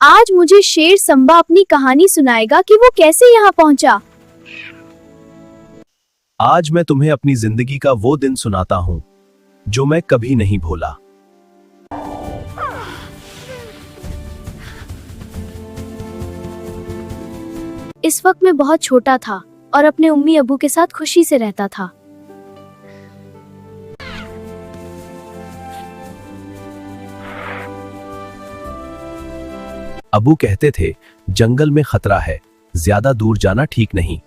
आज मुझे शेर संबा अपनी कहानी सुनाएगा कि वो कैसे यहाँ पहुँचा। आज मैं तुम्हें अपनी जिंदगी का वो दिन सुनाता हूँ जो मैं कभी नहीं भूला। इस वक्त मैं बहुत छोटा था और अपने उम्मी अबू के साथ खुशी से रहता था। अबू कहते थे, जंगल में खतरा है, ज्यादा दूर जाना ठीक नहीं।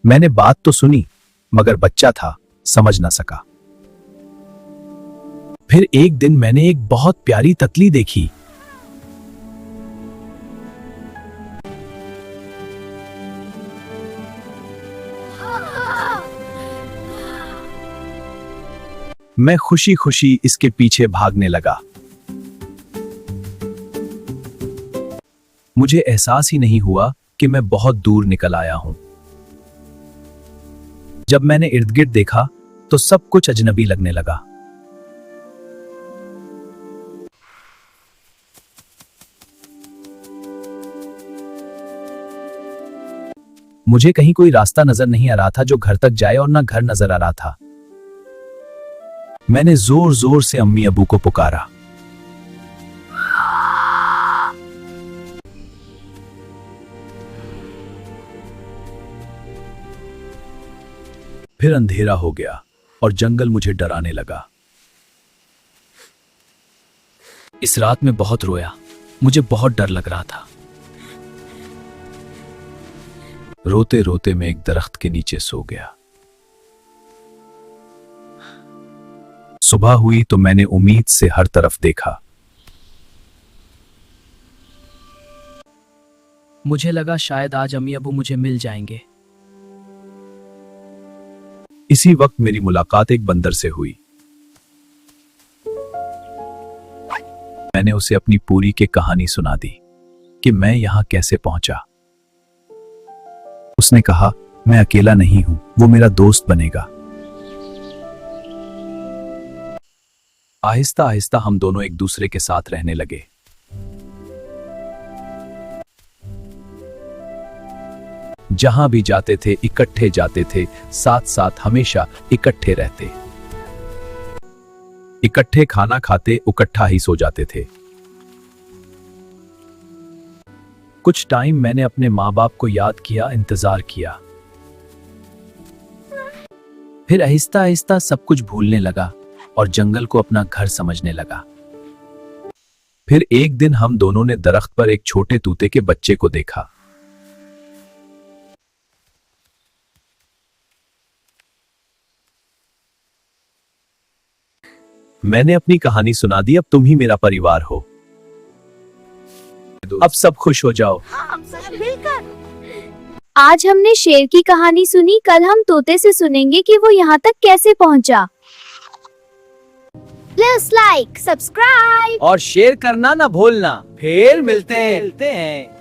मैंने बात तो सुनी, मगर बच्चा था, समझ ना सका। फिर एक दिन मैंने एक बहुत प्यारी ततली देखी। मैं खुशी खुशी इसके पीछे भागने लगा। मुझे एहसास ही नहीं हुआ कि मैं बहुत दूर निकल आया हूं। जब मैंने इर्द गिर्द देखा तो सब कुछ अजनबी लगने लगा। मुझे कहीं कोई रास्ता नजर नहीं आ रहा था जो घर तक जाए और ना घर नजर आ रहा था। मैंने जोर जोर से अम्मी अबू को पुकारा। फिर अंधेरा हो गया और जंगल मुझे डराने लगा। इस रात में बहुत रोया, मुझे बहुत डर लग रहा था। रोते रोते मैं एक दरख्त के नीचे सो गया। सुबह हुई तो मैंने उम्मीद से हर तरफ देखा। मुझे लगा शायद आज अम्मी अबू मुझे मिल जाएंगे। इसी वक्त मेरी मुलाकात एक बंदर से हुई। मैंने उसे अपनी पूरी की कहानी सुना दी कि मैं यहां कैसे पहुंचा। उसने कहा, मैं अकेला नहीं हूं, वो मेरा दोस्त बनेगा। आहिस्ता आहिस्ता हम दोनों एक दूसरे के साथ रहने लगे। जहां भी जाते थे इकट्ठे जाते थे, साथ साथ हमेशा इकट्ठे रहते। इकट्ठे खाना खाते, इकट्ठा ही सो जाते थे। कुछ टाइम मैंने अपने माँ बाप को याद किया, इंतजार किया। फिर आहिस्ता आहिस्ता सब कुछ भूलने लगा और जंगल को अपना घर समझने लगा। फिर एक दिन हम दोनों ने दरख्त पर एक छोटे तूते के बच्चे को देखा। मैंने अपनी कहानी सुना दी, अब तुम ही मेरा परिवार हो। अब सब खुश हो जाओ। आज हमने शेर की कहानी सुनी, कल हम तोते से सुनेंगे कि वो यहाँ तक कैसे पहुँचा। प्लीज लाइक, सब्सक्राइब और शेयर करना ना भूलना। फिर मिलते हैं।